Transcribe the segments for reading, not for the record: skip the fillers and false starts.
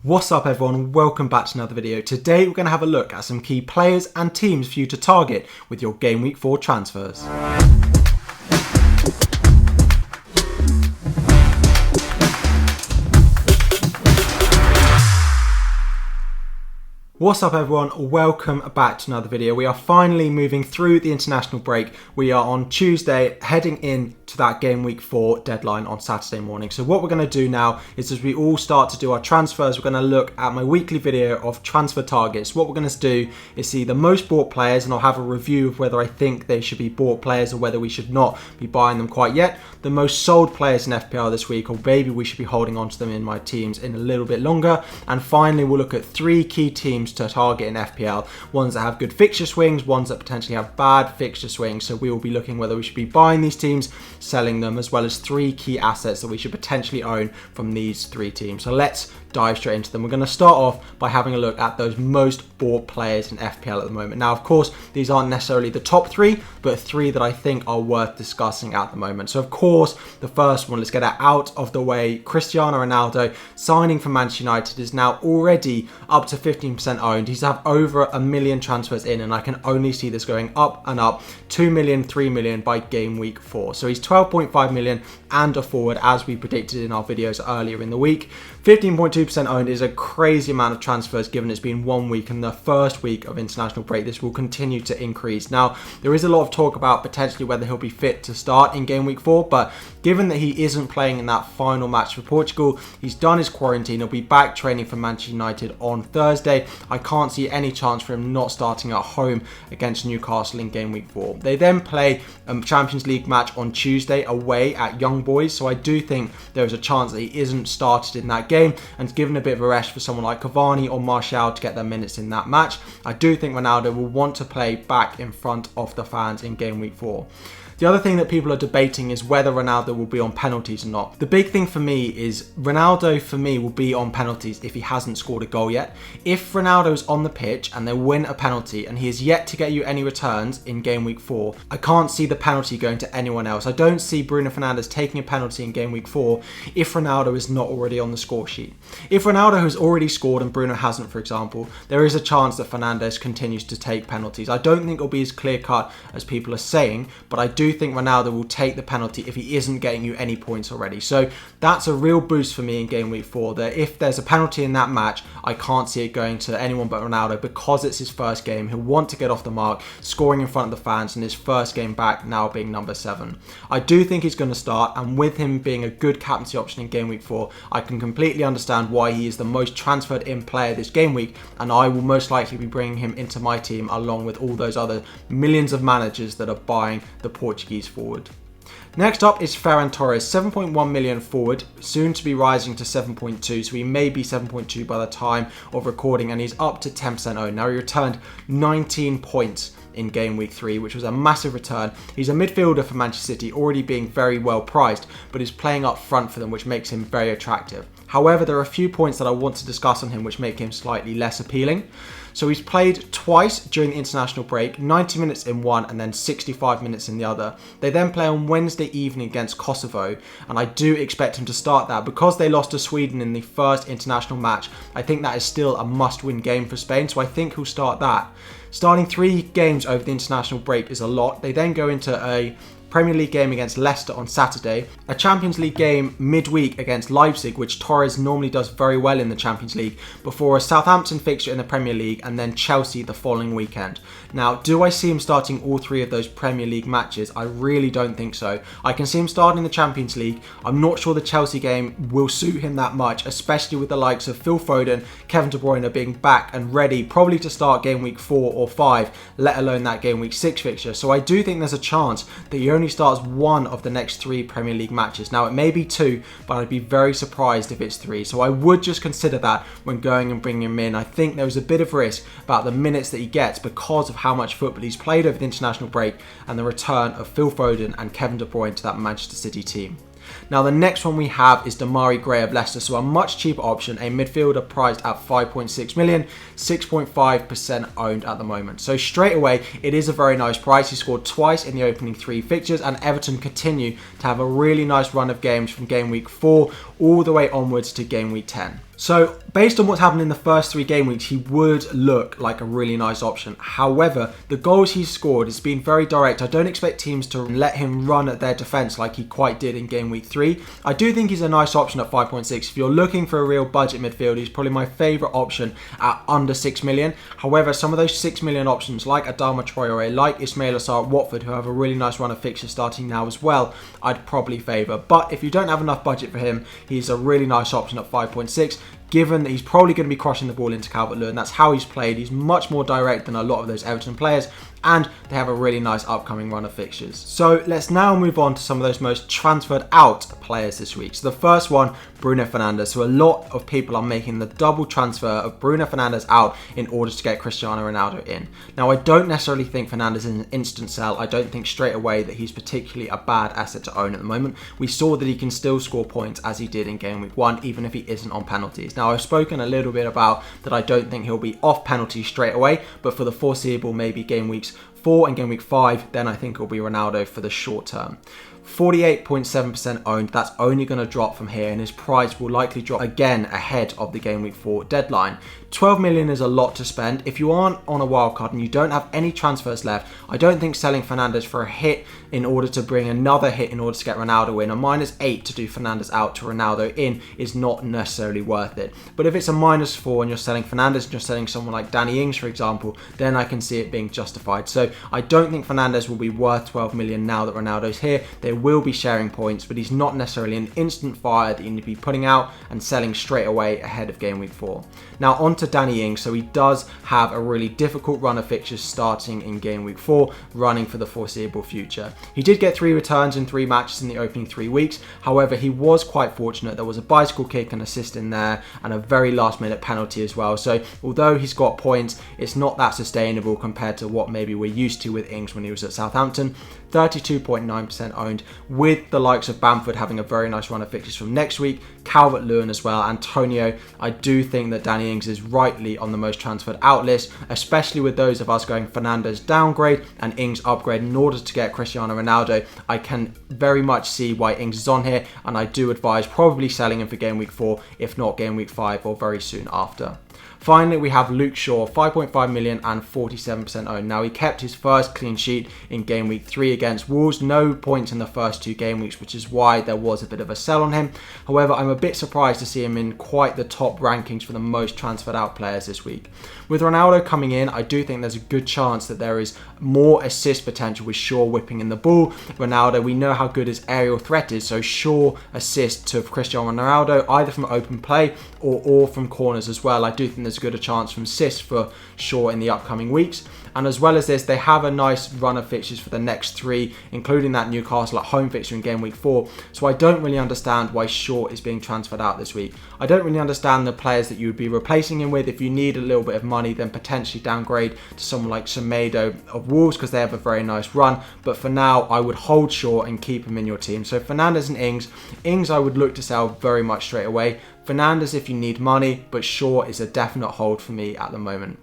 What's up everyone, welcome back to another video. Today we're going to have a look at some key players and teams for you to target with your Game Week 4 transfers. What's up everyone, welcome back to another video. We are finally moving through the international break. We are on Tuesday, heading in to that Game Week 4 deadline on Saturday morning. So what we're going to do now is, as we all start to do our transfers, we're going to look at my weekly video of transfer targets. What we're going to do is see the most bought players, and I'll have a review of whether I think they should be bought players or whether we should not be buying them quite yet. The most sold players in FPL this week, or maybe we should be holding on to them in my teams in a little bit longer. And finally, we'll look at 3 key teams to target in FPL, ones that have good fixture swings, ones that potentially have bad fixture swings. So we will be looking whether we should be buying these teams, selling them, as well as 3 key assets that we should potentially own from these 3 teams. So let's dive straight into them. We're going to start off by having a look at those most bought players in FPL at the moment. Now, of course, these aren't necessarily the top 3, but 3 that I think are worth discussing at the moment. So, of course, the first one, let's get it out of the way. Cristiano Ronaldo signing for Manchester United is now already up to 15% owned. He's have over 1 million transfers in, and I can only see this going up and up. 2 million, 3 million by Game Week 4. So he's 12.5 million and a forward, as we predicted in our videos earlier in the week. 15.2% owned is a crazy amount of transfers given it's been 1 week and the first week of international break. This will continue to increase. Now, there is a lot of talk about potentially whether he'll be fit to start in Game Week 4, but given that he isn't playing in that final match for Portugal, he's done his quarantine, he'll be back training for Manchester United on Thursday. I can't see any chance for him not starting at home against Newcastle in Game Week 4. They then play a Champions League match on Tuesday away at Young Boys, so I do think there's a chance that he isn't started in that game, and given a bit of a rest for someone like Cavani or Martial to get their minutes in that match. I do think Ronaldo will want to play back in front of the fans in Game Week 4. The other thing that people are debating is whether Ronaldo will be on penalties or not. The big thing for me is Ronaldo, for me, will be on penalties if he hasn't scored a goal yet. If Ronaldo's on the pitch and they win a penalty and he is yet to get you any returns in Game Week 4, I can't see the penalty going to anyone else. I don't see Bruno Fernandes taking a penalty in Game Week 4 if Ronaldo is not already on the score sheet. If Ronaldo has already scored and Bruno hasn't, for example, there is a chance that Fernandes continues to take penalties. I don't think it'll be as clear-cut as people are saying, but I do think Ronaldo will take the penalty if he isn't getting you any points already. So that's a real boost for me in Game Week 4, that if there's a penalty in that match, I can't see it going to anyone but Ronaldo because it's his first game. He'll want to get off the mark, scoring in front of the fans, and his first game back now being number 7. I do think he's going to start, and with him being a good captaincy option in Game Week 4, I can completely understand why he is the most transferred in player this game week, and I will most likely be bringing him into my team along with all those other millions of managers that are buying the Portuguese forward. Next up is Ferran Torres, 7.1 million forward, soon to be rising to 7.2, so he may be 7.2 by the time of recording, and he's up to 10% owned. Now, he returned 19 points in Game Week 3, which was a massive return. He's a midfielder for Manchester City, already being very well priced, but is playing up front for them, which makes him very attractive. However, there are a few points that I want to discuss on him which make him slightly less appealing. So he's played twice during the international break, 90 minutes in one and then 65 minutes in the other. They then play on Wednesday evening against Kosovo, and I do expect him to start that. Because they lost to Sweden in the first international match, I think that is still a must-win game for Spain, so I think he'll start that. Starting 3 games over the international break is a lot. They then go into a Premier League game against Leicester on Saturday, a Champions League game midweek against Leipzig, which Torres normally does very well in the Champions League, before a Southampton fixture in the Premier League, and then Chelsea the following weekend. Now, do I see him starting all 3 of those Premier League matches? I really don't think so. I can see him starting the Champions League. I'm not sure the Chelsea game will suit him that much, especially with the likes of Phil Foden, Kevin De Bruyne being back and ready, probably to start Game Week 4 or 5, let alone that Game Week 6 fixture. So I do think there's a chance that he only starts 1 of the next 3 Premier League matches. Now, it may be 2, but I'd be very surprised if it's 3. So I would just consider that when going and bringing him in. I think there was a bit of risk about the minutes that he gets because of how much football he's played over the international break and the return of Phil Foden and Kevin De Bruyne to that Manchester City team. Now, the next one we have is Demarai Gray of Leicester, so a much cheaper option, a midfielder priced at 5.6 million, 6.5% owned at the moment. So straight away, it is a very nice price. He scored twice in the opening 3 fixtures, and Everton continue to have a really nice run of games from Game Week 4 all the way onwards to game week 10. So based on what's happened in the first 3 game weeks, he would look like a really nice option. However, the goals he's scored has been very direct. I don't expect teams to let him run at their defence like he quite did in game week 3. I do think he's a nice option at 5.6. If you're looking for a real budget midfielder, he's probably my favourite option at under 6 million. However, some of those 6 million options like Adama Traore, like Ismail Assar at Watford, who have a really nice run of fixtures starting now as well, I'd probably favour. But if you don't have enough budget for him, he's a really nice option at 5.6. Given that he's probably going to be crossing the ball into Calvert-Lewin. That's how he's played. He's much more direct than a lot of those Everton players, and they have a really nice upcoming run of fixtures. So let's now move on to some of those most transferred out players this week. So the first one, Bruno Fernandes. So a lot of people are making the double transfer of Bruno Fernandes out in order to get Cristiano Ronaldo in. Now, I don't necessarily think Fernandes is an instant sell. I don't think straight away that he's particularly a bad asset to own at the moment. We saw that he can still score points as he did in game week 1, even if he isn't on penalties. Now, I've spoken a little bit about that I don't think he'll be off penalties straight away, but for the foreseeable, maybe game weeks 4 and game week 5, then I think it'll be Ronaldo for the short term. 48.7% owned, that's only going to drop from here, and his price will likely drop again ahead of the game week 4 deadline. 12 million is a lot to spend. If you aren't on a wildcard and you don't have any transfers left, I don't think selling Fernandes for a hit in order to bring another hit in order to get Ronaldo in, a -8 to do Fernandes out to Ronaldo in, is not necessarily worth it. But if it's a -4 and you're selling Fernandes and you're selling someone like Danny Ings, for example, then I can see it being justified. So I don't think Fernandes will be worth 12 million now that Ronaldo's here. They will be sharing points, but he's not necessarily an instant fire that you need to be putting out and selling straight away ahead of game week 4. Now on to Danny Ings. So he does have a really difficult run of fixtures starting in game week 4, running for the foreseeable future. He did get 3 returns in 3 matches in the opening 3 weeks. However, he was quite fortunate. There was a bicycle kick and assist in there, and a very last minute penalty as well. So although he's got points, it's not that sustainable compared to what maybe we're used to with Ings when he was at Southampton. 32.9% owned, with the likes of Bamford having a very nice run of fixtures from next week, Calvert-Lewin as well, Antonio. I do think that Danny Ings is rightly on the most transferred out list, especially with those of us going Fernandes downgrade and Ings upgrade in order to get Cristiano Ronaldo. I can very much see why Ings is on here, and I do advise probably selling him for game week 4, if not game week 5 or very soon after. Finally, we have Luke Shaw, 5.5 million and 47% owned. Now, he kept his first clean sheet in game week 3 against Wolves. No points in the first 2 game weeks, which is why there was a bit of a sell on him. However, I'm a bit surprised to see him in quite the top rankings for the most transferred out players this week. With Ronaldo coming in, I do think there's a good chance that there is more assist potential with Shaw whipping in the ball. Ronaldo, we know how good his aerial threat is, so Shaw assist to Cristiano Ronaldo, either from open play or from corners as well. I do think there's a good chance from assists for Shaw in the upcoming weeks. And as well as this, they have a nice run of fixtures for the next 3, including that Newcastle at home fixture in game week 4. So I don't really understand why Shaw is being transferred out this week. I don't really understand the players that you would be replacing him with. If you need a little bit of money, then potentially downgrade to someone like Semedo of Wolves, because they have a very nice run. But for now, I would hold Shaw and keep him in your team. So Fernandes and Ings I would look to sell very much straight away. Fernandes if you need money, but Shaw is a definite hold for me at the moment.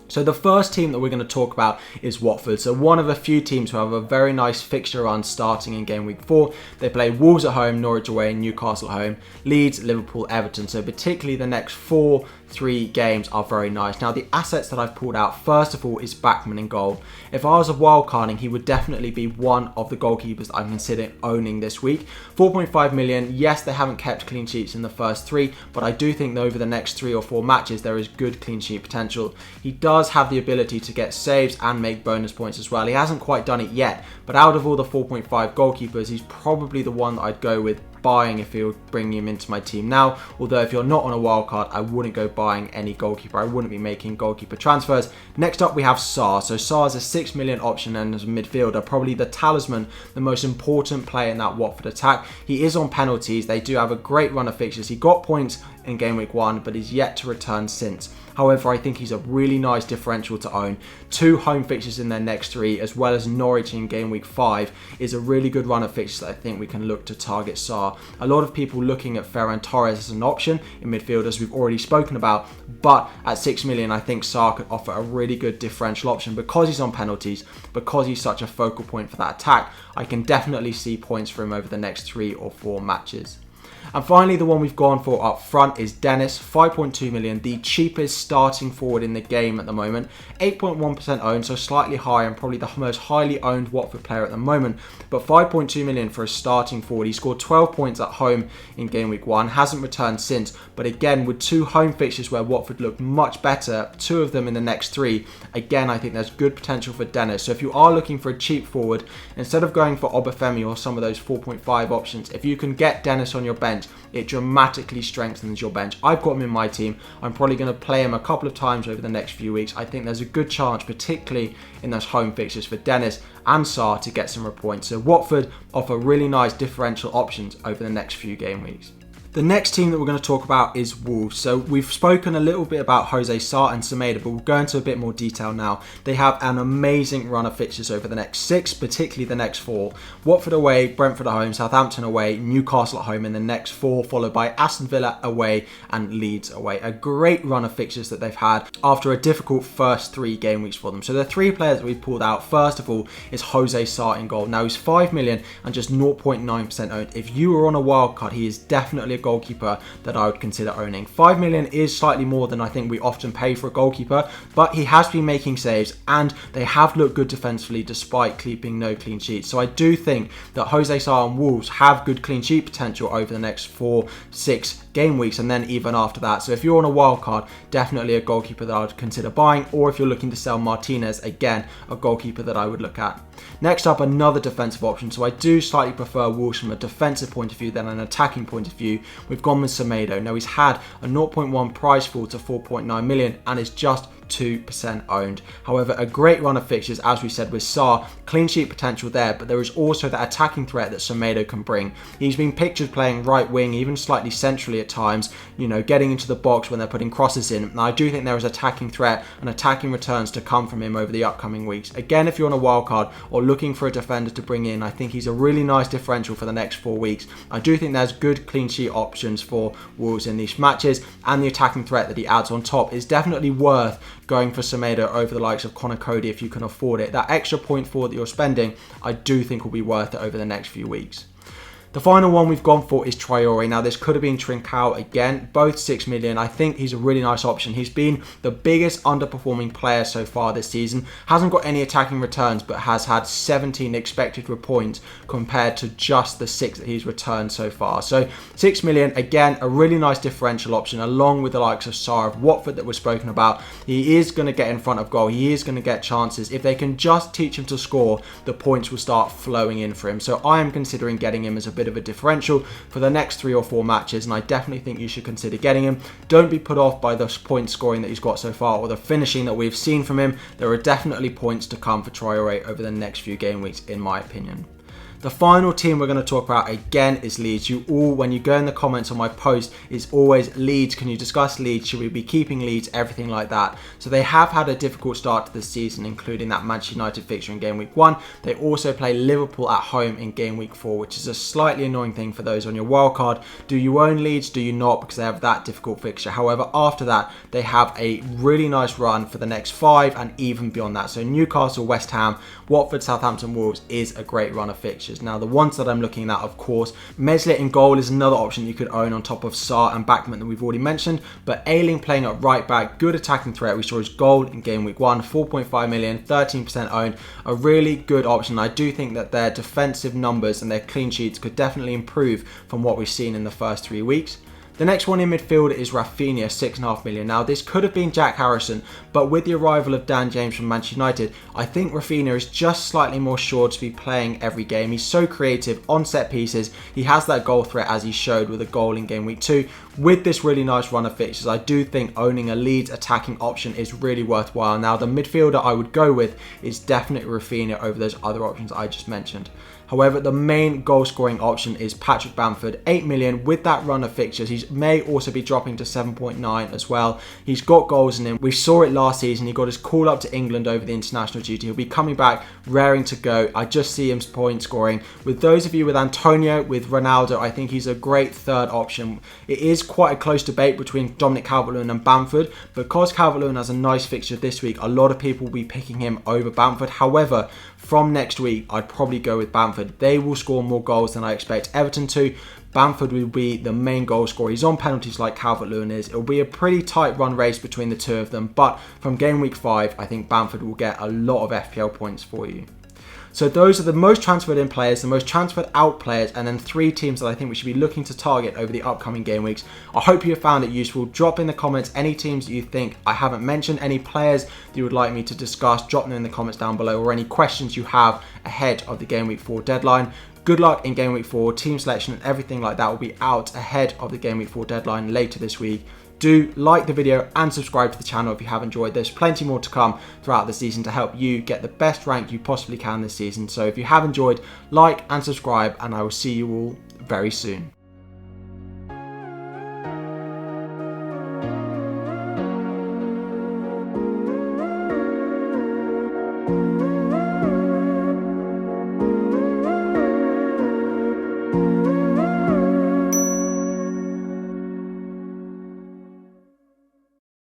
So the first team that we're going to talk about is Watford. So one of a few teams who have a very nice fixture run starting in game week 4. They play Wolves at home, Norwich away, Newcastle at home, Leeds, Liverpool, Everton. So particularly the next 3 games are very nice. Now the assets that I've pulled out, first of all, is Backman in goal. If I was a wildcarding, he would definitely be one of the goalkeepers that I'm considering owning this week. 4.5 million, yes, they haven't kept clean sheets in the first 3, but I do think that over the next 3 or 4 matches, there is good clean sheet potential. He does have the ability to get saves and make bonus points as well. He hasn't quite done it yet, but out of all the 4.5 goalkeepers, he's probably the one that I'd go with buying if you're bringing him into my team now. Although if you're not on a wild card, I wouldn't go buying any goalkeeper. I wouldn't be making goalkeeper transfers. Next up, we have Sarr. So Sarr is a 6 million option, and as a midfielder, probably the talisman, the most important player in that Watford attack. He is on penalties. They do have a great run of fixtures. He got points in game week 1, but he's yet to return since. However, I think he's a really nice differential to own. 2 home fixtures in their next 3, as well as Norwich in game week 5, is a really good run of fixtures that I think we can look to target Sarr. A lot of people looking at Ferran Torres as an option in midfield, as we've already spoken about, but at 6 million, I think Sarr could offer a really good differential option because he's on penalties, because he's such a focal point for that attack. I can definitely see points for him over the next 3 or 4 matches. And finally, the one we've gone for up front is Dennis, 5.2 million, the cheapest starting forward in the game at the moment. 8.1% owned, so slightly higher and probably the most highly owned Watford player at the moment. But 5.2 million for a starting forward. He scored 12 points at home in game week 1, hasn't returned since. But again, with 2 home fixtures where Watford looked much better, 2 of them in the next 3, again, I think there's good potential for Dennis. So if you are looking for a cheap forward, instead of going for Obafemi or some of those 4.5 options, if you can get Dennis on your bench, it dramatically strengthens your bench. I've got him in my team. I'm probably going to play him a couple of times over the next few weeks. I think there's a good chance, particularly in those home fixtures, for Dennis and Sarr to get some points. So Watford offer really nice differential options over the next few game weeks. The next team that we're going to talk about is Wolves. So we've spoken a little bit about Jose Sarr and Semedo, but we'll go into a bit more detail now. They have an amazing run of fixtures over the next 6, particularly the next 4. Watford away, Brentford at home, Southampton away, Newcastle at home in the next 4, followed by Aston Villa away and Leeds away. A great run of fixtures that they've had after a difficult first 3 game weeks for them. So the 3 players that we've pulled out, first of all, is Jose Sarr in goal. Now he's 5 million and just 0.9% owned. If you were on a wild card, he is definitely a goalkeeper that I would consider owning. 5 million is slightly more than I think we often pay for a goalkeeper, but he has been making saves and they have looked good defensively despite keeping no clean sheets. So I do think that Jose Sarr and Wolves have good clean sheet potential over the next 4, 6 game weeks and then even after that. So if you're on a wild card, definitely a goalkeeper that I would consider buying, or if you're looking to sell Martinez, again, a goalkeeper that I would look at. Next up, another defensive option. So I do slightly prefer Wolves from a defensive point of view than an attacking point of view. We've gone with Semedo. Now he's had a 0.1 price fall to 4.9 million and is just 2% owned. However, a great run of fixtures, as we said with Sarr, clean sheet potential there, but there is also that attacking threat that Semedo can bring. He's been pictured playing right wing, even slightly centrally at times, you know, getting into the box when they're putting crosses in. And I do think there is attacking threat and attacking returns to come from him over the upcoming weeks. Again, if you're on a wild card or looking for a defender to bring in, I think he's a really nice differential for the next 4 weeks. I do think there's good clean sheet options for Wolves in these matches, and the attacking threat that he adds on top is definitely worth going for Semedo over the likes of Connor Cody if you can afford it. That extra point forward that you're spending, I do think will be worth it over the next few weeks. The final one we've gone for is Traore. Now this could have been Trincao again, both 6 million. I think he's a really nice option. He's been the biggest underperforming player so far this season. Hasn't got any attacking returns, but has had 17 expected points compared to just the 6 that he's returned so far. So 6 million, again, a really nice differential option along with the likes of Sarr of Watford that we've spoken about. He is going to get in front of goal. He is going to get chances. If they can just teach him to score, the points will start flowing in for him. So I am considering getting him as a bit of a differential for the next 3 or 4 matches, and I definitely think you should consider getting him. Don't be put off by the point scoring that he's got so far or the finishing that we've seen from him. There are definitely points to come for Traore over the next few game weeks, in my opinion. The final team we're going to talk about again is Leeds. You all, when you go in the comments on my post, is always Leeds. Can you discuss Leeds? Should we be keeping Leeds? Everything like that. So they have had a difficult start to the season, including that Manchester United fixture in game week 1. They also play Liverpool at home in game week 4, which is a slightly annoying thing for those on your wildcard. Do you own Leeds? Do you not? Because they have that difficult fixture. However, after that, they have a really nice run for the next 5 and even beyond that. So Newcastle, West Ham, Watford, Southampton, Wolves is a great run of fixtures. Now, the ones that I'm looking at, of course, Meslier in goal is another option you could own on top of Sarr and Backman that we've already mentioned. But Ayling playing at right back, good attacking threat. We saw his goal in game week 1, 4.5 million, 13% owned. A really good option. I do think that their defensive numbers and their clean sheets could definitely improve from what we've seen in the first 3 weeks. The next one in midfield is Rafinha, 6.5 million. Now, this could have been Jack Harrison, but with the arrival of Dan James from Manchester United, I think Rafinha is just slightly more sure to be playing every game. He's so creative on set pieces. He has that goal threat, as he showed with a goal in game week 2. With this really nice run of fixtures, I do think owning a Leeds attacking option is really worthwhile. Now, the midfielder I would go with is definitely Rafinha over those other options I just mentioned. However, the main goal scoring option is Patrick Bamford, 8 million. With that run of fixtures, he may also be dropping to 7.9 as well. He's got goals in him. We saw it last season. He got his call up to England over the international duty. He'll be coming back, raring to go. I just see him point scoring. With those of you with Antonio, with Ronaldo, I think he's a great third option. It is quite a close debate between Dominic Calvert-Lewin and Bamford. Because Calvert-Lewin has a nice fixture this week, a lot of people will be picking him over Bamford. However, from next week, I'd probably go with Bamford. They will score more goals than I expect Everton to. Bamford will be the main goal scorer. He's on penalties like Calvert-Lewin is. It'll be a pretty tight run race between the two of them, but from game week 5, I think Bamford will get a lot of FPL points for you. So those are the most transferred in players, the most transferred out players, and then 3 teams that I think we should be looking to target over the upcoming game weeks. I hope you have found it useful. Drop in the comments any teams that you think I haven't mentioned, any players that you would like me to discuss, drop them in the comments down below, or any questions you have ahead of the Game Week 4 deadline. Good luck in Game Week 4, team selection and everything like that will be out ahead of the Game Week 4 deadline later this week. Do like the video and subscribe to the channel if you have enjoyed. There's plenty more to come throughout the season to help you get the best rank you possibly can this season. So if you have enjoyed, like and subscribe, and I will see you all very soon.